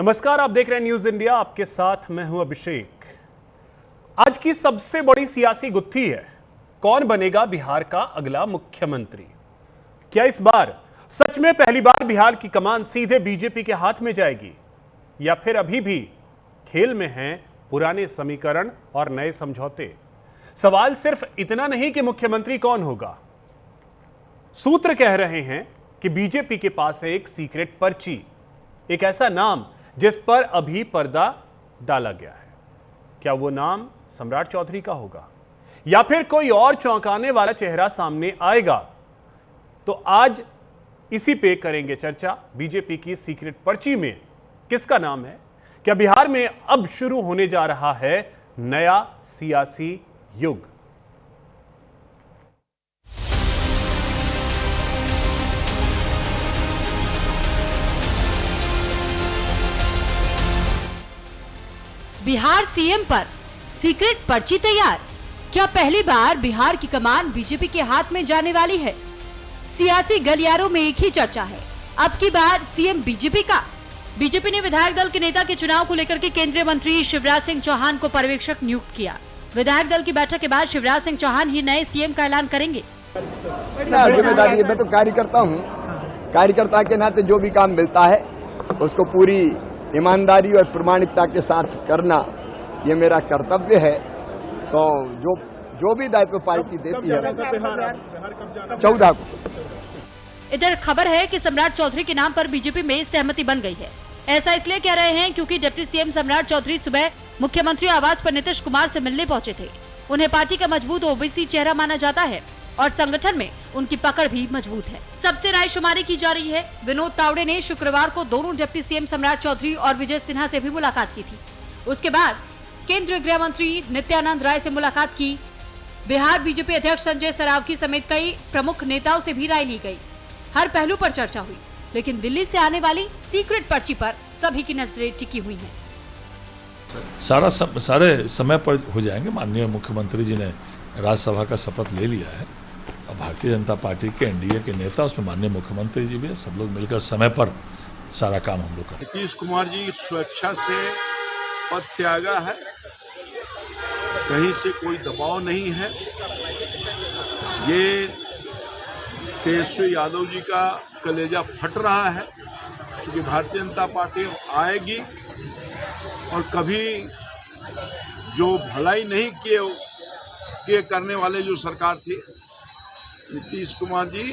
नमस्कार, आप देख रहे हैं न्यूज इंडिया। आपके साथ मैं हूं अभिषेक। आज की सबसे बड़ी सियासी गुत्थी है, कौन बनेगा बिहार का अगला मुख्यमंत्री। क्या इस बार सच में पहली बार बिहार की कमान सीधे बीजेपी के हाथ में जाएगी, या फिर अभी भी खेल में हैं पुराने समीकरण और नए समझौते। सवाल सिर्फ इतना नहीं कि मुख्यमंत्री कौन होगा। सूत्र कह रहे हैं कि बीजेपी के पास है एक सीक्रेट पर्ची, एक ऐसा नाम जिस पर अभी पर्दा डाला गया है। क्या वो नाम सम्राट चौधरी का होगा, या फिर कोई और चौंकाने वाला चेहरा सामने आएगा? तो आज इसी पे करेंगे चर्चा। बीजेपी की सीक्रेट पर्ची में किसका नाम है? क्या बिहार में अब शुरू होने जा रहा है नया सियासी युग? बिहार सीएम पर सीक्रेट पर्ची तैयार। क्या पहली बार बिहार की कमान बीजेपी के हाथ में जाने वाली है? सियासी गलियारों में एक ही चर्चा है, अब की बार सीएम बीजेपी का। बीजेपी ने विधायक दल के नेता के चुनाव को लेकर के केंद्रीय मंत्री शिवराज सिंह चौहान को पर्यवेक्षक नियुक्त किया। विधायक दल की बैठक के बाद शिवराज सिंह चौहान ही नए सीएम का ऐलान करेंगे। जिम्मेदारी है, मैं तो कार्यकर्ता हूँ। कार्यकर्ता के नाते जो भी काम मिलता है उसको पूरी ईमानदारी और प्रामाणिकता के साथ करना, ये मेरा कर्तव्य है। तो जो भी दायित्व पार्टी देती है 14 को। इधर खबर है कि सम्राट चौधरी के नाम पर बीजेपी में सहमति बन गई है। ऐसा इसलिए कह रहे हैं क्योंकि डिप्टी सीएम सम्राट चौधरी सुबह मुख्यमंत्री आवास पर नीतीश कुमार से मिलने पहुंचे थे। उन्हें पार्टी का मजबूत ओबीसी चेहरा माना जाता है और संगठन में उनकी पकड़ भी मजबूत है। सबसे रायशुमारी की जा रही है। विनोद तावड़े ने शुक्रवार को दोनों डिप्टी सीएम सम्राट चौधरी और विजय सिन्हा से भी मुलाकात की थी। उसके बाद केंद्रीय गृह मंत्री नित्यानंद राय से मुलाकात की। बिहार बीजेपी अध्यक्ष संजय सरावगी समेत कई प्रमुख नेताओं से भी राय ली गई। हर पहलू पर चर्चा हुई, लेकिन दिल्ली से आने वाली सीक्रेट पर्ची पर सभी की नजरें टिकी हुई हैं। सारे समय पर हो जाएंगे। माननीय मुख्यमंत्री जी ने राज्यसभा का शपथ ले लिया है। अब भारतीय जनता पार्टी के एनडीए के नेता, उसमें माननीय मुख्यमंत्री जी भी है, सब लोग मिलकर समय पर सारा काम हम लोग करें। नीतीश कुमार जी स्वेच्छा से पद त्यागा है, कहीं से कोई दबाव नहीं है। ये तेजस्वी यादव जी का कलेजा फट रहा है, क्योंकि भारतीय जनता पार्टी आएगी और कभी जो भलाई नहीं किए करने वाले जो सरकार थी, नीतीश कुमार जी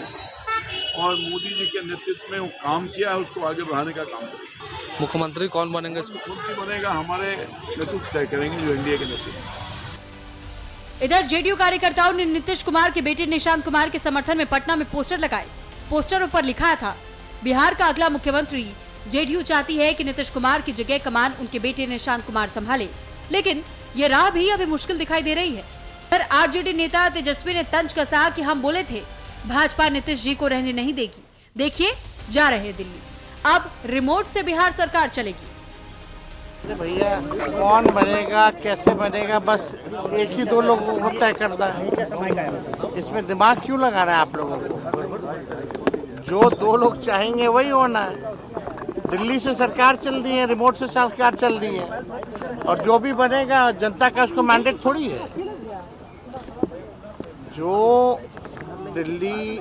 और मोदी जी के नेतृत्व में वो काम किया है, उसको आगे बढ़ाने का काम करेंगे। मुख्यमंत्री कौन बनेंगे? मुख्यमंत्री बनेगा हमारे नेतृत्व तय करेंगे, जो एनडीए के नेतृत्व। इधर जेडीयू कार्यकर्ताओं ने नीतीश कुमार के बेटे निशांत कुमार के समर्थन में पटना में पोस्टर लगाए। पोस्टरों पर लिखा था, बिहार का अगला मुख्यमंत्री। जेडीयू चाहती है कि नीतीश कुमार की जगह कमान उनके बेटे निशांत कुमार संभाले, लेकिन ये राह भी अभी मुश्किल दिखाई दे रही है। पर आरजेडी नेता तेजस्वी ने तंज कसा कि हम बोले थे भाजपा नीतीश जी को रहने नहीं देगी, देखिए जा रहे दिल्ली। अब रिमोट से बिहार सरकार चलेगी। भैया कौन बनेगा, कैसे बनेगा, बस एक ही दो लोगों को तय करना है। इसमें दिमाग क्यों लगाना है आप लोगों को? जो दो लोग चाहेंगे वही होना है। दिल्ली से सरकार चल रही है, रिमोट से सरकार चल रही है, और जो भी बनेगा जनता का उसको मैंडेट थोड़ी है। जो दिल्ली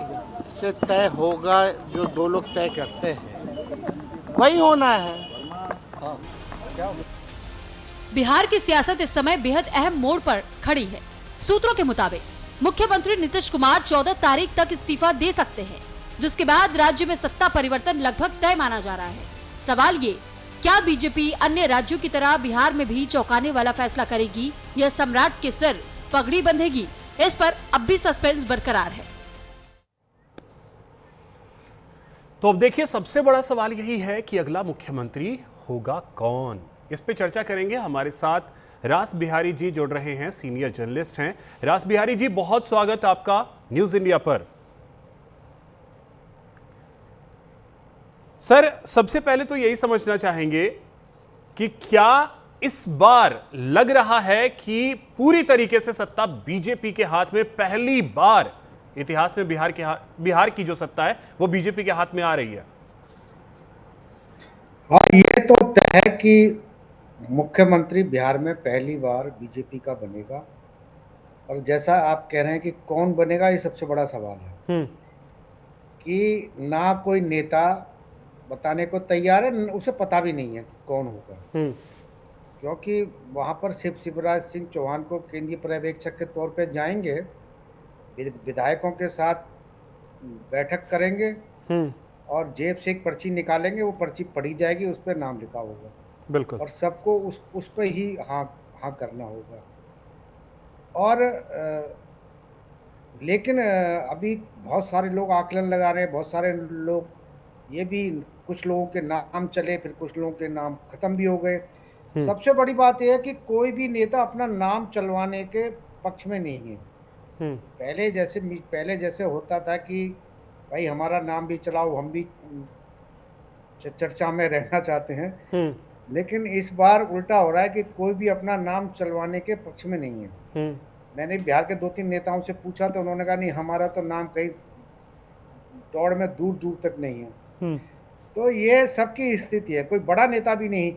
से तय होगा, जो दो लोग तय करते हैं वही होना है। बिहार की सियासत इस समय बेहद अहम मोड़ पर खड़ी है। सूत्रों के मुताबिक मुख्यमंत्री नीतीश कुमार 14 तारीख तक इस्तीफा दे सकते हैं, जिसके बाद राज्य में सत्ता परिवर्तन लगभग तय माना जा रहा है। सवाल ये, क्या बीजेपी अन्य राज्यों की तरह बिहार में भी चौंकाने वाला फैसला करेगी या सम्राट के सिर पगड़ी बंधेगी? इस पर अब भी सस्पेंस बरकरार है। तो अब देखिए, सबसे बड़ा सवाल यही है कि अगला मुख्यमंत्री होगा कौन। इस पे चर्चा करेंगे। हमारे साथ रास बिहारी जी जुड़ रहे हैं, सीनियर जर्नलिस्ट हैं। रास बिहारी जी, बहुत स्वागत आपका न्यूज इंडिया पर। सर, सबसे पहले तो यही समझना चाहेंगे कि क्या इस बार लग रहा है कि पूरी तरीके से सत्ता बीजेपी के हाथ में, पहली बार इतिहास में बिहार की जो सत्ता है वो बीजेपी के हाथ में आ रही है? और ये तो तय है कि मुख्यमंत्री बिहार में पहली बार बीजेपी का बनेगा, और जैसा आप कह रहे हैं कि कौन बनेगा, ये सबसे बड़ा सवाल है कि ना कोई नेता बताने को तैयार है, उसे पता भी नहीं है कि कौन होगा, क्योंकि वहाँ पर सिर्फ शिवराज सिंह चौहान को केंद्रीय पर्यवेक्षक के तौर पे जाएंगे, विधायकों के साथ बैठक करेंगे और जेब से एक पर्ची निकालेंगे, वो पर्ची पढ़ी जाएगी, उस पर नाम लिखा होगा, बिल्कुल। और सबको उस पर ही हाँ हाँ करना होगा। और लेकिन अभी बहुत सारे लोग आकलन लगा रहे हैं, बहुत सारे लोग ये भी, कुछ लोगों के नाम चले, फिर कुछ लोगों के नाम खत्म भी हो गए। सबसे बड़ी बात यह है कि कोई भी नेता अपना नाम चलवाने के पक्ष में नहीं है। पहले जैसे होता था कि भाई हमारा नाम भी चलाओ, हम भी चर्चा में रहना चाहते हैं, लेकिन इस बार उल्टा हो रहा है कि कोई भी अपना नाम चलवाने के पक्ष में नहीं है। मैंने बिहार के 2-3 नेताओं से पूछा तो उन्होंने कहा नहीं, हमारा तो नाम कहीं दौड़ में दूर दूर तक नहीं है। तो ये सबकी स्थिति है, कोई बड़ा नेता भी नहीं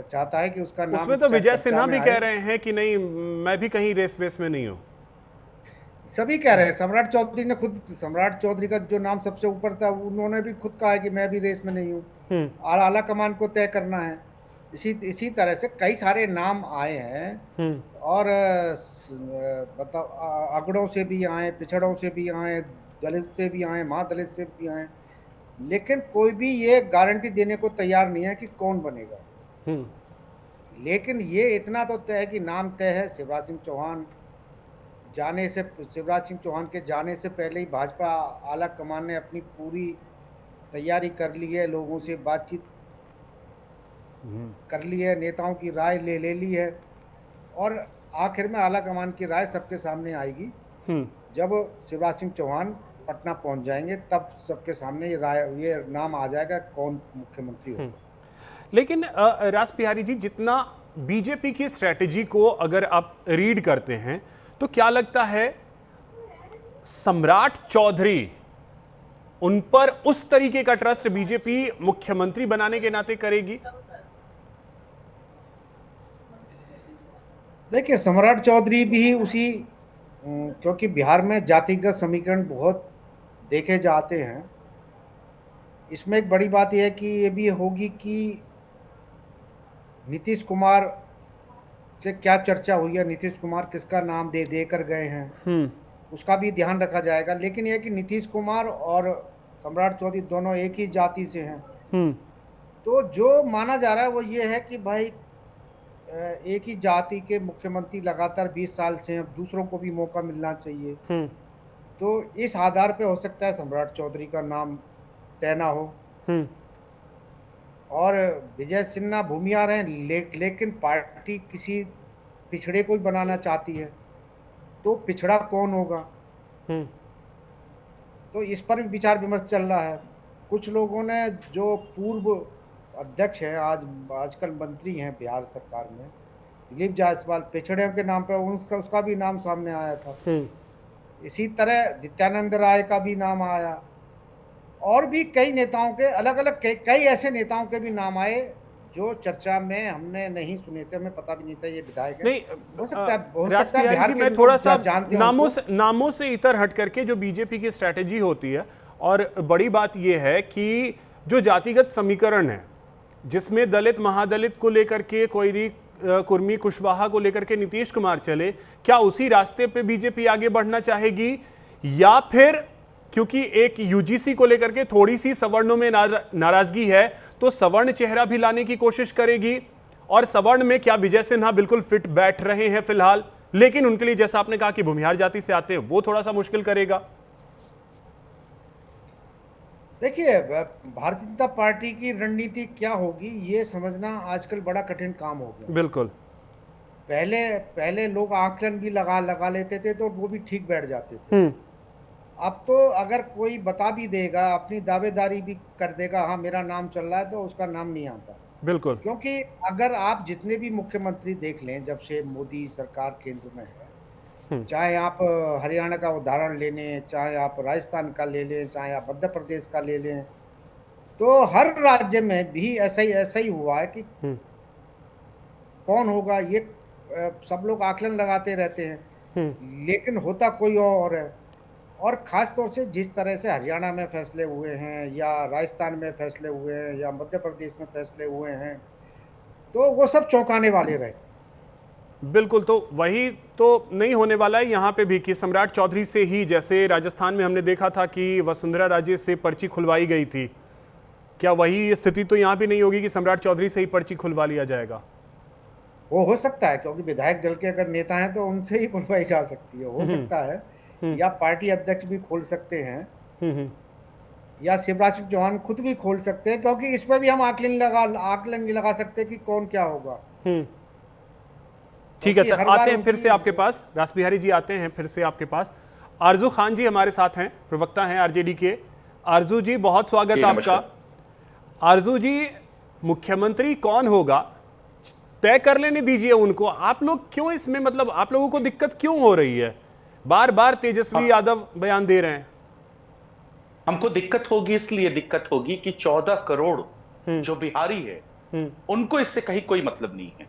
चाहता है कि उसका नाम। उसमें तो विजय सिन्हा भी कह रहे हैं कि नहीं, मैं भी कहीं रेस वेस में नहीं हूँ। सभी कह रहे हैं। सम्राट चौधरी ने खुद, सम्राट चौधरी का जो नाम सबसे ऊपर था, उन्होंने भी खुद कहा है कि मैं भी रेस में नहीं हूँ, आला कमान को तय करना है। इसी तरह से कई सारे नाम आए हैं, और बताओ, अगड़ों से भी आए, पिछड़ों से भी आए, दलित से भी आए, महादलित से भी आए, लेकिन कोई भी ये गारंटी देने को तैयार नहीं है कि कौन बनेगा। लेकिन ये इतना तो तय है कि नाम तय है। शिवराज सिंह चौहान के जाने से पहले ही भाजपा आला कमान ने अपनी पूरी तैयारी कर ली है, लोगों से बातचीत कर ली है, नेताओं की राय ले ली है, और आखिर में आला कमान की राय सबके सामने आएगी। जब शिवराज सिंह चौहान पटना पहुंच जाएंगे, तब सबके सामने ये नाम आ जाएगा कौन मुख्यमंत्री होगा। लेकिन रास बिहारी जी, जितना बीजेपी की स्ट्रेटेजी को अगर आप रीड करते हैं, तो क्या लगता है सम्राट चौधरी, उन पर उस तरीके का ट्रस्ट बीजेपी मुख्यमंत्री बनाने के नाते करेगी? देखिए, सम्राट चौधरी भी उसी, क्योंकि बिहार में जातिगत समीकरण बहुत देखे जाते हैं। इसमें एक बड़ी बात यह है कि ये भी होगी कि नीतीश कुमार से क्या चर्चा हुई है, नीतीश कुमार किसका नाम देकर गए हैं, उसका भी ध्यान रखा जाएगा। लेकिन यह कि नीतीश कुमार और सम्राट चौधरी दोनों एक ही जाति से हैं, तो जो माना जा रहा है वो ये है कि भाई एक ही जाति के मुख्यमंत्री लगातार 20 साल से हैं, दूसरों को भी मौका मिलना चाहिए। तो इस आधार पे हो सकता है सम्राट चौधरी का नाम तय ना हो, और विजय सिन्हा भूमिहार हैं, लेकिन पार्टी किसी पिछड़े को ही बनाना चाहती है, तो पिछड़ा कौन होगा, तो इस पर भी विचार विमर्श चल रहा है। कुछ लोगों ने, जो पूर्व अध्यक्ष हैं, आजकल मंत्री हैं बिहार सरकार में, दिलीप जायसवाल, पिछड़े के नाम पर उसका भी नाम सामने आया था। इसी तरह नित्यानंद राय का भी नाम आया, और भी कई नेताओं के, अलग अलग कई ऐसे नेताओं के भी नाम आए जो चर्चा में हमने नहीं सुने थे, हमें पता भी नहीं था ये विधायक है। नहीं, हो सकता है बिहार जी, मैं थोड़ा सा नामों से इतर हट करके जो बीजेपी की स्ट्रैटेजी होती है, और बड़ी बात यह है कि जो जातिगत समीकरण है, जिसमें दलित महादलित को लेकर के, कोयरी कुर्मी कुशवाहा को लेकर के नीतीश कुमार चले, क्या उसी रास्ते पे बीजेपी आगे बढ़ना चाहेगी, या फिर क्योंकि एक यूजीसी को लेकर के थोड़ी सी सवर्णों में नाराजगी है, तो सवर्ण चेहरा भी लाने की कोशिश करेगी? और सवर्ण में क्या विजय सिन्हा बिल्कुल फिट बैठ रहे हैं फिलहाल, लेकिन उनके लिए जैसा आपने कहा कि भूमिहार जाति से आते हैं, वो थोड़ा सा मुश्किल करेगा? देखिए, भारतीय जनता पार्टी की रणनीति क्या होगी ये समझना आजकल बड़ा कठिन काम हो गया। बिल्कुल। पहले लोग आकलन भी लगा लेते थे, तो वो भी ठीक बैठ जाते थे। अब तो अगर कोई बता भी देगा, अपनी दावेदारी भी कर देगा, हाँ मेरा नाम चल रहा है, तो उसका नाम नहीं आता। बिल्कुल। क्योंकि अगर आप जितने भी मुख्यमंत्री देख लें, जब से मोदी सरकार केंद्र में है, चाहे आप हरियाणा का उदाहरण ले लें, चाहे आप राजस्थान का ले लें, चाहे आप मध्य प्रदेश का ले लें, तो हर राज्य में भी ऐसा ही हुआ है कि कौन होगा ये सब लोग आकलन लगाते रहते हैं, लेकिन होता कोई और है। और खास तौर से जिस तरह से हरियाणा में फैसले हुए हैं या राजस्थान में फैसले हुए हैं या मध्य प्रदेश में फैसले हुए हैं, तो वो सब चौंकाने वाले रहे। बिल्कुल, तो वही तो नहीं होने वाला है यहाँ पे भी कि सम्राट चौधरी से ही, जैसे राजस्थान में हमने देखा था कि वसुंधरा राजे से पर्ची खुलवाई गई थी, क्या वही स्थिति तो यहाँ भी नहीं होगी कि सम्राट चौधरी से ही पर्ची खुलवा लिया जाएगा? वो हो सकता है, क्योंकि विधायक दल के अगर नेता हैं तो उनसे ही खुलवाई जा सकती है, हो सकता है। या पार्टी अध्यक्ष भी खोल सकते हैं, या शिवराज सिंह चौहान खुद भी खोल सकते हैं, क्योंकि इसमें भी हम आकलन लगा सकते हैं कि कौन क्या होगा। ठीक है सर, आते हैं फिर से आपके पास, रास बिहारी जी आते हैं फिर से आपके पास। आरजू खान जी हमारे साथ हैं, प्रवक्ता हैं आरजेडी के। आरजू जी बहुत स्वागत आपका। आरजू जी, मुख्यमंत्री कौन होगा तय कर लेने दीजिए उनको, आप लोग क्यों इसमें, मतलब आप लोगों को दिक्कत क्यों हो रही है? बार बार तेजस्वी यादव बयान दे रहे हैं। हमको दिक्कत होगी, इसलिए दिक्कत होगी कि 14 करोड़ जो बिहारी है उनको इससे कहीं कोई मतलब नहीं है।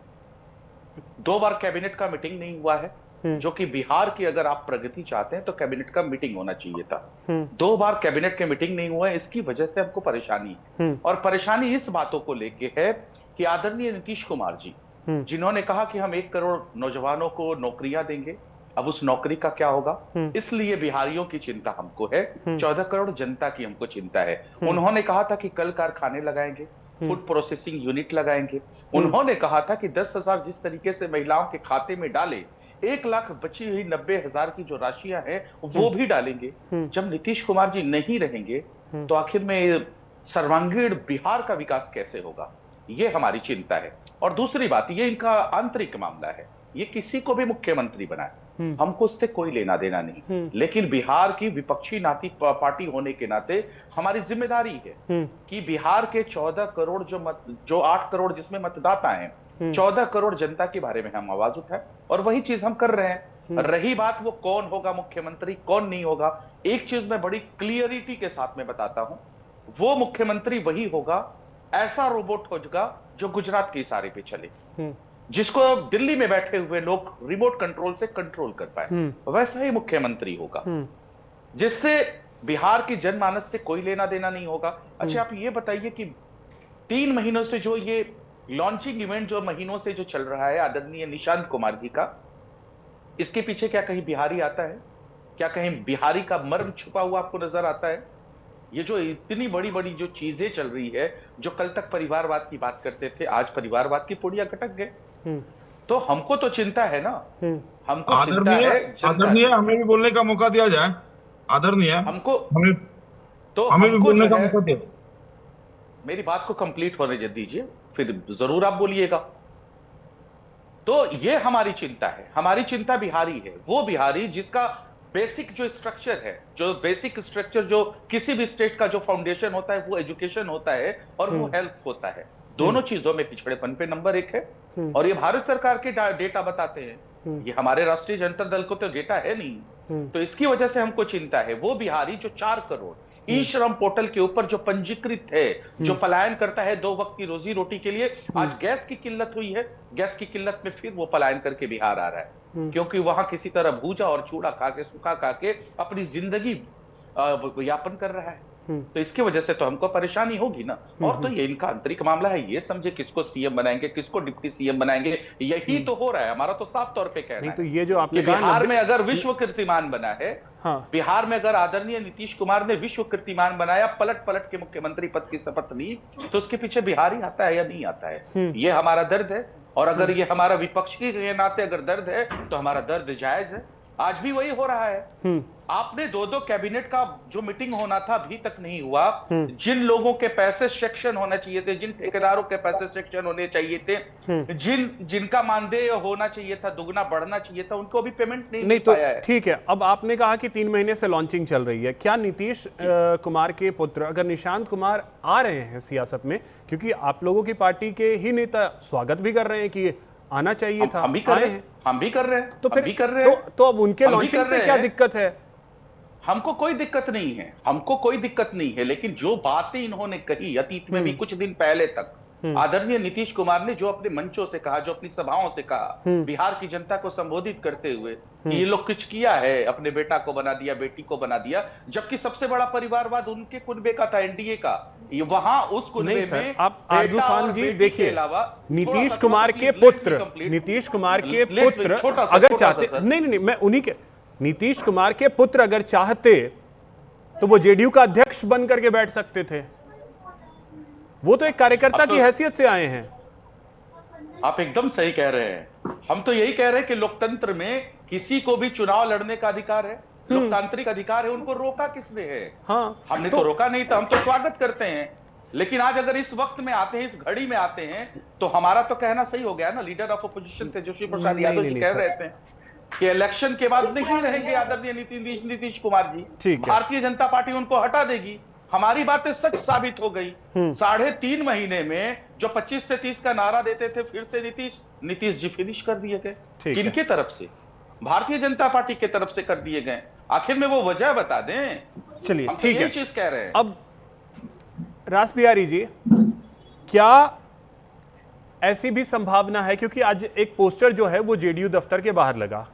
2 बार कैबिनेट का मीटिंग नहीं हुआ है, जो कि बिहार की अगर आप प्रगति चाहते हैं तो कैबिनेट का मीटिंग होना चाहिए था। 2 बार कैबिनेट के मीटिंग नहीं हुआ है, इसकी वजह से हमको परेशानी है। और परेशानी इस बातों को लेके है कि आदरणीय नीतीश कुमार जी, जिन्होंने कहा कि हम 1 करोड़ नौजवानों को नौकरियां देंगे, अब उस नौकरी का क्या होगा, इसलिए बिहारियों की चिंता हमको है, 14 करोड़ जनता की हमको चिंता है। उन्होंने कहा था कि कल कारखाने लगाएंगे, फूड प्रोसेसिंग यूनिट लगाएंगे। उन्होंने कहा था कि 10,000 जिस तरीके से महिलाओं के खाते में डाले, 1 लाख बची हुई 90,000 की जो राशियां हैं वो भी डालेंगे। जब नीतीश कुमार जी नहीं रहेंगे तो आखिर में सर्वांगीण बिहार का विकास कैसे होगा, ये हमारी चिंता है। और दूसरी बात, ये इनका आंतरिक मामला है, ये किसी को भी मुख्यमंत्री बनाए, हमको उससे कोई लेना देना नहीं, लेकिन बिहार की विपक्षी पार्टी होने के नाते हमारी जिम्मेदारी है कि बिहार के 14 करोड़ जो 8 करोड़ जिसमें मतदाता हैं, 14 करोड़ जनता के बारे में हम आवाज उठाएं, और वही चीज हम कर रहे हैं। रही बात वो कौन होगा मुख्यमंत्री, कौन नहीं होगा, एक चीज मैं बड़ी क्लियरिटी के साथ में बताता हूं, वो मुख्यमंत्री वही होगा, ऐसा रोबोट होगा जो गुजरात के इशारे पे चले, जिसको दिल्ली में बैठे हुए लोग रिमोट कंट्रोल से कंट्रोल कर पाए, वैसा ही मुख्यमंत्री होगा, जिससे बिहार की जनमानस से कोई लेना देना नहीं होगा। अच्छा, आप ये बताइए कि 3 महीनों से जो ये लॉन्चिंग इवेंट जो महीनों से जो चल रहा है आदरणीय निशांत कुमार जी का, इसके पीछे क्या कहीं बिहारी आता है? क्या कहीं बिहारी का मर्म छुपा हुआ आपको नजर आता है? ये जो इतनी बड़ी बड़ी जो चीजें चल रही है, जो कल तक परिवारवाद की बात करते थे, आज परिवारवाद की पुड़िया कटक गए। तो हमको तो चिंता है ना, हमको चिंता है। आदरणीय, हमें भी बोलने का मौका दिया जाए। आदरणीय, हमको तो हमें भी बोलने का मौका दिया। मेरी बात को कंप्लीट होने दीजिए, फिर जरूर आप बोलिएगा। तो ये हमारी चिंता है, हमारी चिंता बिहारी है, वो बिहारी जिसका बेसिक जो स्ट्रक्चर है, जो बेसिक स्ट्रक्चर जो किसी भी स्टेट का जो फाउंडेशन होता है वो एजुकेशन होता है और वो हेल्थ होता है। दोनों चीजों में पिछड़ेपन पे नंबर 1 है, और ये भारत सरकार के डेटा बताते हैं, ये हमारे राष्ट्रीय जनता दल को तो डेटा है नहीं। तो इसकी वजह से हमको चिंता है वो बिहारी जो 4 करोड़ ई श्रम पोर्टल के ऊपर जो पंजीकृत है, जो पलायन करता है 2 वक्त की रोजी रोटी के लिए। आज गैस की किल्लत हुई है, गैस की किल्लत में फिर वो पलायन करके बिहार आ रहा है, क्योंकि वहां किसी तरह भूजा और चूड़ा खा के, सूखा खा के अपनी जिंदगी यापन कर रहा है। तो इसकी वजह से तो हमको परेशानी होगी ना। और तो ये इनका आंतरिक मामला है, ये समझे किसको सीएम बनाएंगे, किसको डिप्टी सीएम बनाएंगे, यही तो हो रहा है। हमारा तो साफ तौर पे कहना है तो ये जो आपने कहा बिहार में अगर विश्व कीर्तिमान बना है, बिहार में अगर आदरणीय नीतीश कुमार ने विश्व कीर्तिमान बनाया, पलट पलट के मुख्यमंत्री पद की शपथ ली, तो उसके पीछे बिहारी आता है या नहीं आता है, ये हमारा दर्द है। और अगर ये हमारा विपक्षी के नाते अगर दर्द है तो हमारा दर्द जायज है। आज भी वही हो रहा है। आपने 2 कैबिनेट का जो मीटिंग होना था अभी तक नहीं हुआ। जिन लोगों के पैसे सेक्शन होना चाहिए थे, जिन ठेकेदारों के पैसे सेक्शन होने चाहिए थे, जिनका मानदेय होना चाहिए था, दुगना बढ़ना चाहिए था, उनको अभी पेमेंट नहीं तो पाया है। ठीक है, अब आपने कहा कि 3 महीने से लॉन्चिंग चल रही है, क्या नीतीश कुमार के पुत्र अगर निशांत कुमार आ रहे हैं सियासत में, क्योंकि आप लोगों की पार्टी के ही नेता स्वागत भी कर रहे हैं कि आना चाहिए था, हम भी कर रहे हैं, तो फिर भी कर रहे हैं। तो अब उनके लॉन्चिंग से क्या दिक्कत है? हमको कोई दिक्कत नहीं है, हमको कोई दिक्कत नहीं है, लेकिन जो बातें इन्होंने कही अतीत में भी, कुछ दिन पहले तक आदरणीय नीतीश कुमार ने जो अपने मंचों से कहा, जो अपनी सभाओं से कहा, बिहार की जनता को संबोधित करते हुए कि ये लोग कुछ किया है, अपने बेटा को बना दिया, बेटी को बना दिया, जबकि सबसे बड़ा परिवारवाद उनके कुनबे का था, एनडीए का। वहां उस कुनबे में आप आरजू खान जी देखिए, नीतीश कुमार के पुत्र अगर चाहते, नहीं, मैं उन्हीं के, नीतीश कुमार के पुत्र अगर चाहते तो वो जेडीयू का अध्यक्ष बन करके बैठ सकते थे। वो तो एक कार्यकर्ता की हैसियत से आए हैं। आप एकदम सही कह रहे हैं। हम तो यही कह रहे हैं कि लोकतंत्र में किसी को भी चुनाव लड़ने का अधिकार है, लोकतांत्रिक अधिकार है, उनको रोका किसने है? हाँ, हमने तो रोका नहीं था, हम तो स्वागत करते हैं। लेकिन आज अगर इस वक्त में आते हैं, इस घड़ी में आते हैं, तो हमारा तो कहना सही हो गया ना। Leader of opposition Tejashwi Prasad Yadav ji कह रहे थे कि इलेक्शन के बाद नहीं रहेंगे आदरणीय नीतीश कुमार जी, भारतीय जनता पार्टी उनको हटा देगी। हमारी बातें सच साबित हो गई। 3.5 महीने में जो 25 से 30 का नारा देते थे, फिर से नीतीश जी फिनिश कर दिए गए। किनके तरफ से? भारतीय जनता पार्टी के तरफ से कर दिए गए। आखिर में वो वजह बता दें। चलिए ठीक है, चीज कह रहे हैं। अब रास बिहारी जी, क्या ऐसी भी संभावना है, क्योंकि आज एक पोस्टर जो है वो जेडीयू दफ्तर के बाहर लगा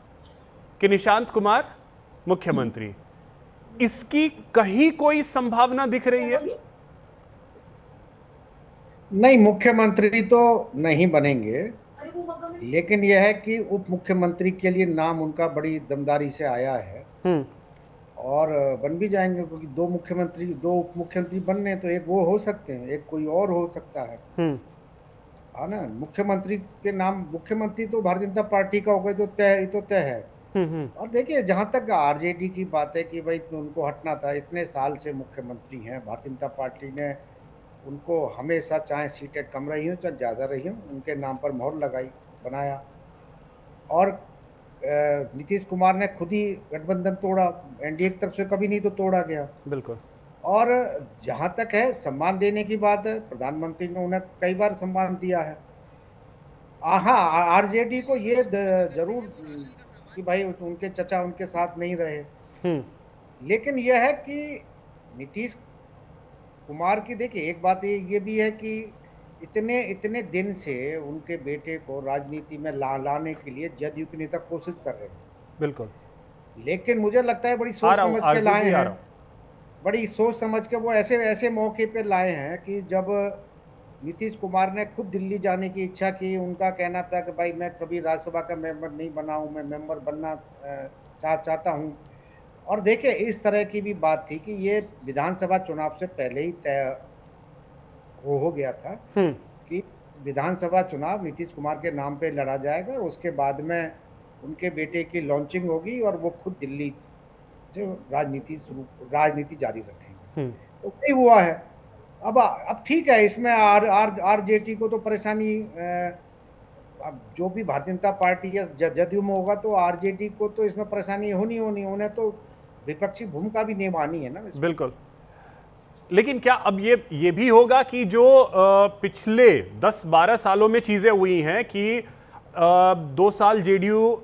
कि निशांत कुमार मुख्यमंत्री, इसकी कहीं कोई संभावना दिख रही है? नहीं, मुख्यमंत्री तो नहीं बनेंगे, लेकिन यह है कि उप मुख्यमंत्री के लिए नाम उनका बड़ी दमदारी से आया है और बन भी जाएंगे, क्योंकि 2 उप मुख्यमंत्री बनने, तो एक वो हो सकते हैं, एक कोई और हो सकता है। हाँ ना, मुख्यमंत्री के नाम, मुख्यमंत्री तो भारतीय जनता पार्टी का हो गया, तो तय है। और देखिए, जहां तक आरजेडी की बात है कि भाई उनको हटना था, इतने साल से मुख्यमंत्री हैं, भारतीय जनता पार्टी ने उनको हमेशा, चाहे सीटें कम रही हो चाहे ज़्यादा रही हो, उनके नाम पर मोहर लगाई, बनाया। और नीतीश कुमार ने खुद ही गठबंधन तोड़ा, एनडीए की तरफ से कभी नहीं तो तोड़ा गया। बिल्कुल। और जहाँ तक है सम्मान देने की बात है, प्रधानमंत्री ने उन्हें कई बार सम्मान दिया है। हाँ, आरजेडी को ये जरूर कि भाई उनके चचा उनके साथ नहीं रहे, लेकिन यह है कि नीतीश कुमार की, देखिए एक बात ये भी है कि इतने दिन से उनके बेटे को राजनीति में लाने के लिए जदयू के नेता कोशिश कर रहे हैं। बिल्कुल। लेकिन मुझे लगता है बड़ी सोच समझ के लाए हैं, बड़ी सोच समझ के वो ऐसे मौके पे लाए हैं कि जब नीतीश कुमार ने खुद दिल्ली जाने की इच्छा की, उनका कहना था कि भाई मैं कभी राज्यसभा का मेंबर नहीं बना हूँ, मैं मेंबर बनना चाहता हूँ। और देखिए, इस तरह की भी बात थी कि ये विधानसभा चुनाव से पहले ही तय हो गया था कि विधानसभा चुनाव नीतीश कुमार के नाम पे लड़ा जाएगा और उसके बाद में उनके बेटे की लॉन्चिंग होगी और वो खुद दिल्ली से राजनीति जारी रखेंगे। तो वही हुआ है। अब ठीक है, इसमें आरजेडी को तो परेशानी, अब जो भी भारतीय जनता पार्टी या जदयू में होगा तो आरजेडी को तो इसमें परेशानी होनी, उन्हें तो विपक्षी भूमिका भी निभानी है ना। बिल्कुल। लेकिन क्या अब ये भी होगा कि जो पिछले 10-12 सालों में चीजें हुई हैं कि 2 साल जेडीयू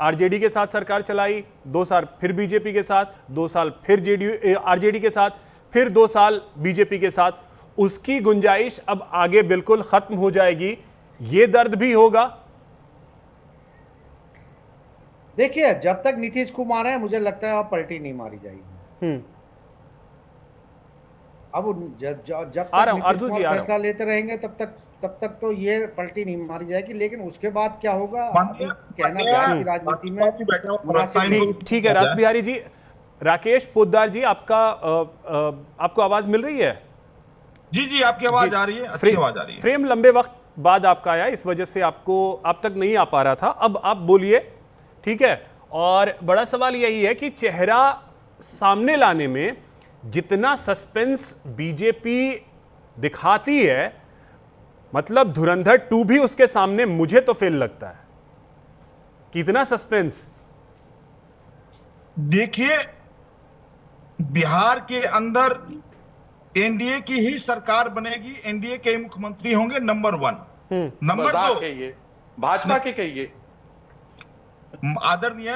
आरजेडी के साथ सरकार चलाई, 2 साल फिर बीजेपी के साथ, 2 साल फिर जेडीयू आरजेडी के साथ, फिर 2 साल बीजेपी के साथ, उसकी गुंजाइश अब आगे बिल्कुल खत्म हो जाएगी, ये दर्द भी होगा। देखिए, जब तक नीतीश कुमार है मुझे लगता है अब पलटी नहीं मारी जाएगी। अब जब तक नीतीश कुमार फैसला लेते रहेंगे तब तक तो ये पलटी नहीं मारी जाएगी। लेकिन उसके बाद क्या होगा, कहना बिहार की राजनीति में। ठीक है रास बिहारी जी। राकेश पोद्दार जी, आपको आवाज मिल रही है? जी, आपकी आवाज आ रही है, अच्छी आवाज आ रही है। फ्रेम लंबे वक्त बाद आपका आया, इस वजह से आप तक नहीं आ पा रहा था। अब आप बोलिए, ठीक है। और बड़ा सवाल यही है कि चेहरा सामने लाने में जितना सस्पेंस बीजेपी दिखाती है, मतलब धुरंधर 2 भी उसके सामने मुझे तो फेल लगता है। कितना सस्पेंस। देखिए, बिहार के अंदर एनडीए की ही सरकार बनेगी, एनडीए के मुख्यमंत्री होंगे, नंबर 1। नंबर 2 भाजपा के कहिए, आदरणीय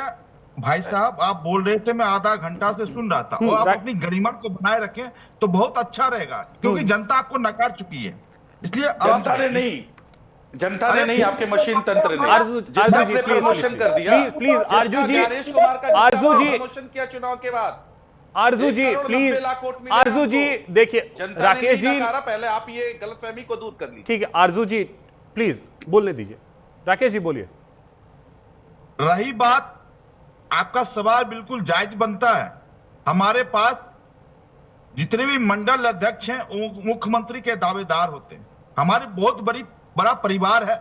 भाई साहब आप बोल रहे थे, मैं आधा घंटा से सुन रहा था, और आप अपनी गरिमा को बनाए रखें तो बहुत अच्छा रहेगा, क्योंकि जनता आपको नकार चुकी है। इसलिए जनता ने नहीं, आपके मशीन तंत्र ने। आरजू जी प्रमोशन कर दिया। प्लीज आरजू जी, ज्ञानेश कुमार का आरजू जी प्रमोशन किया चुनाव के बाद। आरजू जी प्लीज, आरजू जी देखिए, राकेश जी पहले आप ये गलतफहमी को दूर कर लीजिए। ठीक है आरजू जी प्लीज बोलने दीजिए। राकेश जी बोलिए। रही बात, आपका सवाल बिल्कुल जायज बनता है। हमारे पास जितने भी मंडल अध्यक्ष हैं वो मुख्यमंत्री के दावेदार होते हैं। हमारी बहुत बड़ा परिवार है।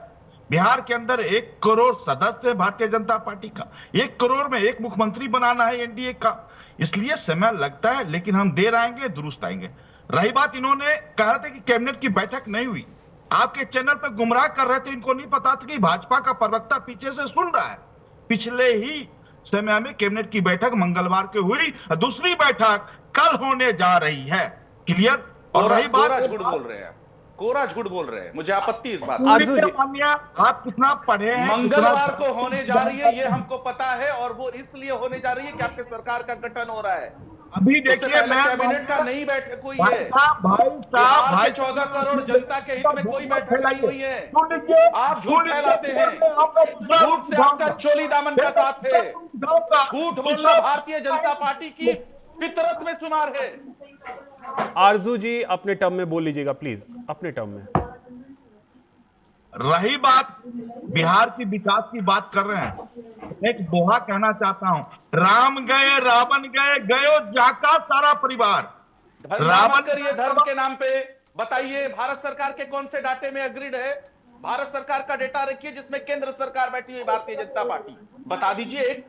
बिहार के अंदर 1 करोड़ सदस्य है भारतीय जनता पार्टी का। 1 करोड़ में एक मुख्यमंत्री बनाना है एनडीए का, इसलिए समय लगता है, लेकिन हम देर आएंगे दुरुस्त आएंगे। रही बात, इन्होंने कहा था कि कैबिनेट की बैठक नहीं हुई, आपके चैनल पे गुमराह कर रहे थे। इनको नहीं पता था कि भाजपा का प्रवक्ता पीछे से सुन रहा है। पिछले ही समय में कैबिनेट की बैठक मंगलवार को हुई, दूसरी बैठक कल होने जा रही है। क्लियर? और रही बात, कोरा झूठ बोल रहे हैं, मुझे आपत्ति इस बात। आरजू जी आप कितना पढ़े हैं? मंगलवार को होने जा रही है, ये हमको पता है, और वो इसलिए होने जा रही है कि आपके सरकार का गठन हो रहा है। अभी देखिए, मैं कैबिनेट का नहीं बैठक हुई भाई है। साहब 14 करोड़ जनता के हित में कोई बैठक नहीं हुई है। आप झूठ फैलाते हैं, झूठ से आपका चोली दामन का साथ है। झूठ बोलना भारतीय जनता पार्टी की फितरत में शुमार है। आरजू जी अपने टर्म में बोल लीजिएगा प्लीज, अपने टर्म में। रही बात बिहार की विकास की बात कर रहे हैं, एक दोहा कहना चाहता हूं, राम गए रावण गए, गयो जाका सारा परिवार। रावण करिए धर्म के नाम पे। बताइए भारत सरकार के कौन से डाटे में अग्रीड है? भारत सरकार का डेटा रखिए जिसमें केंद्र सरकार बैठी हुई भारतीय जनता पार्टी। बता दीजिए,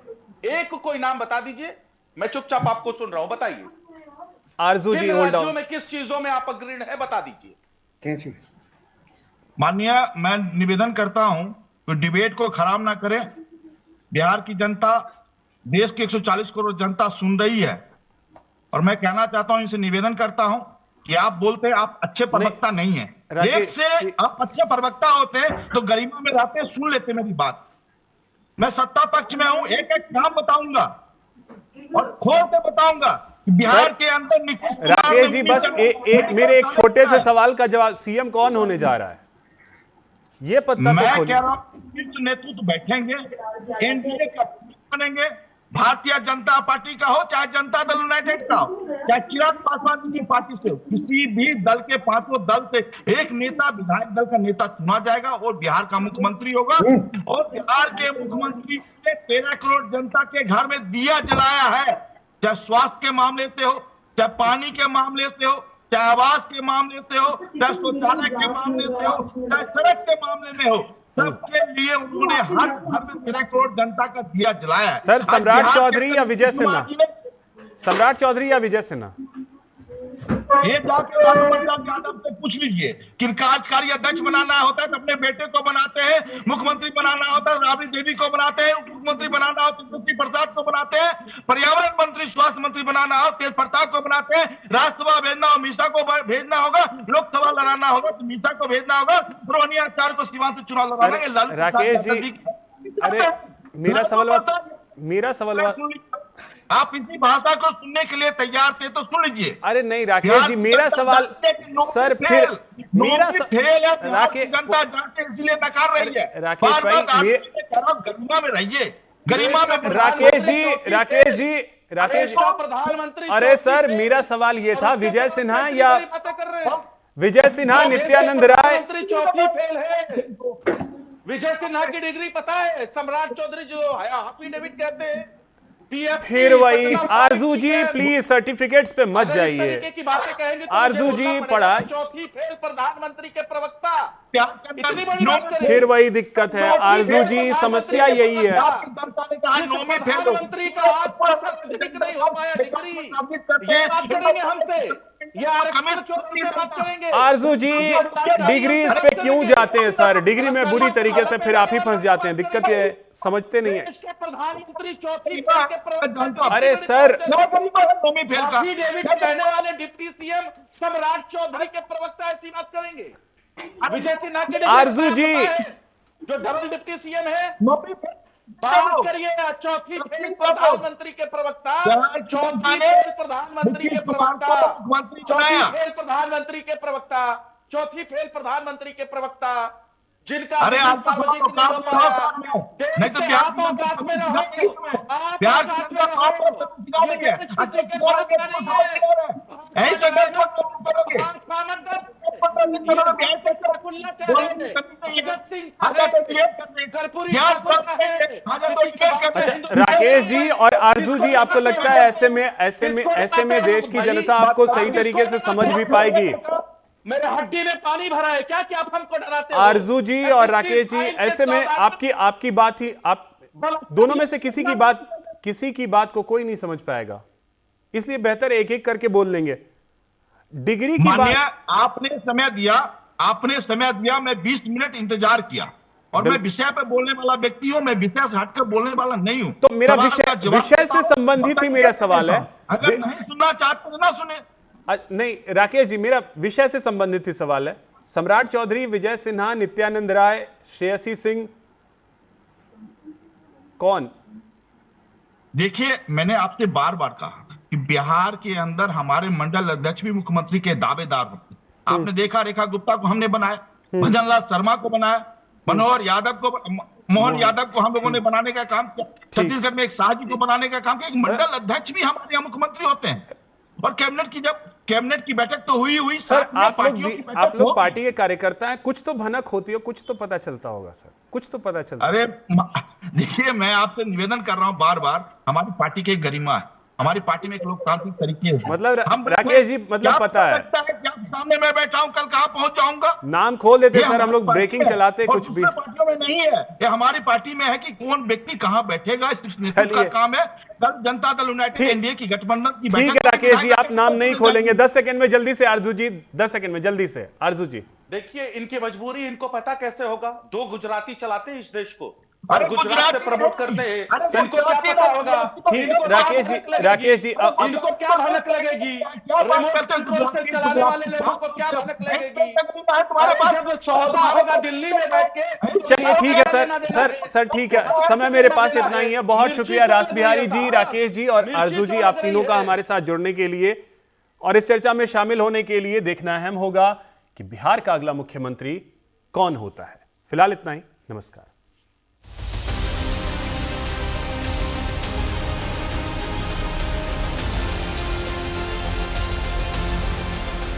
एक कोई नाम बता दीजिए, मैं चुपचाप आपको सुन रहा हूं। बताइए आरजू जी होल्ड ऑन। में किस चीजों में आप अग्रीड है, बता दीजिए। माननीय, मैं निवेदन करता हूं कि डिबेट को खराब ना करें। बिहार की जनता, देश की 140 करोड़ जनता सुन रही है, और मैं कहना चाहता हूं, इनसे निवेदन करता हूं कि आप बोलते हैं आप अच्छे प्रवक्ता नहीं है। एक से आप अच्छे प्रवक्ता होते तो गरिमा में रहते, सुन लेते मेरी बात। मैं सत्ता पक्ष में हूं, एक एक नाम बताऊंगा और खोल के बताऊंगा कि बिहार के अंदर। राकेश जी बस मेरे एक छोटे से सवाल का जवाब, सीएम कौन होने जा रहा है ये पता तो खोलिए। मैं कह रहा हूं नेतृत्व बैठेंगे, एनडीए का बनेंगे, भारतीय जनता पार्टी का हो चाहे जनता दल यूनाइटेड का हो, चाहे चिराग पासवान जी की पार्टी से हो, किसी भी दल के 5 दल से एक नेता विधायक दल का नेता चुना जाएगा और बिहार का मुख्यमंत्री होगा। और बिहार के मुख्यमंत्री ने 13 करोड़ जनता के घर में दिया जलाया है, चाहे स्वास्थ्य के मामले से हो, चाहे पानी के मामले से हो, चाहे आवास के मामले से हो, चाहे शौचालय के मामले से हो, चाहे सड़क के मामले में हो, सबके लिए उन्होंने हर घर में 13 करोड़ जनता का दिया जलाया है। सर सम्राट चौधरी या विजय सिन्हा? सम्राट चौधरी या विजय सिन्हा? ये जाके यादव से पूछ लीजिए कि कार्यकारी अध्यक्ष बनाना होता है तो अपने बेटे को बनाते हैं, मुख्यमंत्री बनाना होता है राबड़ी देवी को बनाते हैं, उप मुख्यमंत्री बनाना हो तेजस्वी प्रसाद को बनाते हैं, पर्यावरण मंत्री स्वास्थ्य मंत्री बनाना हो तेज प्रताप को बनाते हैं, राज्यसभा भेजना हो मीसा को भेजना होगा, लोकसभा लड़ाना होगा तो मीसा को भेजना होगा, रोहिणी आचार्य को सीवान से चुनाव लड़ाएंगे। राकेश जी, अरे मेरा सवाल आप इसी भाषा को सुनने के लिए तैयार थे तो सुन लीजिए। अरे नहीं राकेश जी, मेरा सवाल सर फिर मेरा राकेश जनता जानते इसलिए नकार रही है। राकेश भाई गरिमा में रहिए, गरिमा में। राकेश प्रधानमंत्री, अरे सर मेरा सवाल ये था, विजय सिन्हा या विजय सिन्हा, नित्यानंद राय चौथी फेल है। विजय सिन्हा की डिग्री पता है? सम्राट चौधरी जो एफिडेविट कहते हैं, फिर वही। आरजू जी प्लीज सर्टिफिकेट्स पे मत जाइए। आरजू जी पढ़ा, चौथी फेल प्रधानमंत्री के प्रवक्ता, इतनी बड़ी फिर वही दिक्कत है। आरजू जी समस्या यही है। प्रधानमंत्री का नहीं हो पाया डिग्री, ये बात करेंगे हमसे, आरजू जी डिग्री इस पे क्यों जाते हैं सर? डिग्री में बुरी तरीके से फिर आप ही फंस जाते हैं, दिक्कत ये समझते नहीं है। प्रधानमंत्री चौथी अरे सर कहने वाले डिप्टी सीएम सम्राट चौधरी के प्रवक्ता ऐसी बात करेंगे? विजय सिन्हा के आरजू जी जो डबल डिप्टी सीएम है, बात करिए। चौथी फेल प्रधानमंत्री के प्रवक्ता, चौथी फेल प्रधानमंत्री के प्रवक्ता, चौथी फेल प्रधानमंत्री के प्रवक्ता, चौथी फेल प्रधानमंत्री के प्रवक्ता, जिनका अरे आपको सार्वजनिक नहीं हो पाया। देश के हाथों औकात में रहो, आप औकात में रहो, ये किसी के बात का नहीं अच्छा राकेश जी और आरजू जी, आपको लगता है ऐसे में देश की जनता आपको सही तरीके से समझ भी पाएगी? मेरे हड्डी में पानी भरा है क्या कि आप हमको डराते हो? आरजू जी और राकेश जी, ऐसे में आपकी बात ही, आप दोनों में से किसी की बात को कोई नहीं समझ पाएगा, इसलिए बेहतर एक एक करके बोल लेंगे। डिग्री की बात आपने समय दिया, मैं 20 मिनट इंतजार किया और मैं विषय पे बोलने वाला व्यक्ति हूं, मैं विषय से हटकर बोलने वाला नहीं हूं। तो मेरा विषय से संबंधित ही मेरा सवाल है। अगर नहीं सुनना चाहते तो ना सुने। नहीं राकेश जी, मेरा विषय से संबंधित ही सवाल है। सम्राट चौधरी, विजय सिन्हा, नित्यानंद राय, श्रेयसी सिंह, कौन? देखिए, मैंने आपसे बार बार कहा कि बिहार के अंदर हमारे मंडल अध्यक्ष भी मुख्यमंत्री के दावेदार होते। आपने देखा, रेखा गुप्ता को हमने बनाया, भजनलाल शर्मा को बनाया, मनोहर यादव को, मोहन यादव को हम लोगों ने बनाने का काम किया, छत्तीसगढ़ में एक शाहजी को बनाने का काम किया। एक मंडल अध्यक्ष भी हमारे यहाँ मुख्यमंत्री होते हैं। और कैबिनेट की बैठक तो हुई सर, आप लोग पार्टी के कार्यकर्ता हैं, कुछ तो भनक होती है, कुछ तो पता चलता होगा सर, कुछ तो पता चलता। अरे देखिए, मैं आपसे निवेदन कर रहा हूं बार बार, हमारी पार्टी की गरिमा है, हमारी पार्टी में एक लोकतांत्रिक तरीके हैं। मतलब राकेश जी, मतलब पता है सामने मैं बैठा हूं, कल कहां पहुंच जाऊंगा? नाम खोल देते सर, हम लोग ब्रेकिंग चलाते कुछ भी। पार्टियों में नहीं है, ये हमारी पार्टी में है कि कौन व्यक्ति कहां बैठेगा, का काम है। कल जनता दल यूनाइटेड एनडीए की गठबंधन की बैठक। ठीक है राकेश जी, आप नाम नहीं खोलेंगे। 10 सेकंड में जल्दी से आरजू जी, 10 सेकंड में जल्दी से आरजू जी। देखिए, इनकी मजबूरी इनको पता कैसे होगा? 2 गुजराती चलाते हैं इस देश को और गुजरात से प्रमोट करते हैं, इनको क्या पता होगा? ठीक, राकेश जी इनको क्या भनक लगेगी? रिमोट कंट्रोल से चलाने वाले लोगों को क्या भनक लगेगी? जब सौदा होगा दिल्ली में बैठ के। चलिए ठीक है सर ठीक है, समय मेरे पास इतना ही है। बहुत शुक्रिया रास बिहारी जी, राकेश जी और आरजू जी, आप तीनों का हमारे साथ जुड़ने के लिए और इस चर्चा में शामिल होने के लिए। देखना अहम होगा कि बिहार का अगला मुख्यमंत्री कौन होता है। फिलहाल इतना ही, नमस्कार।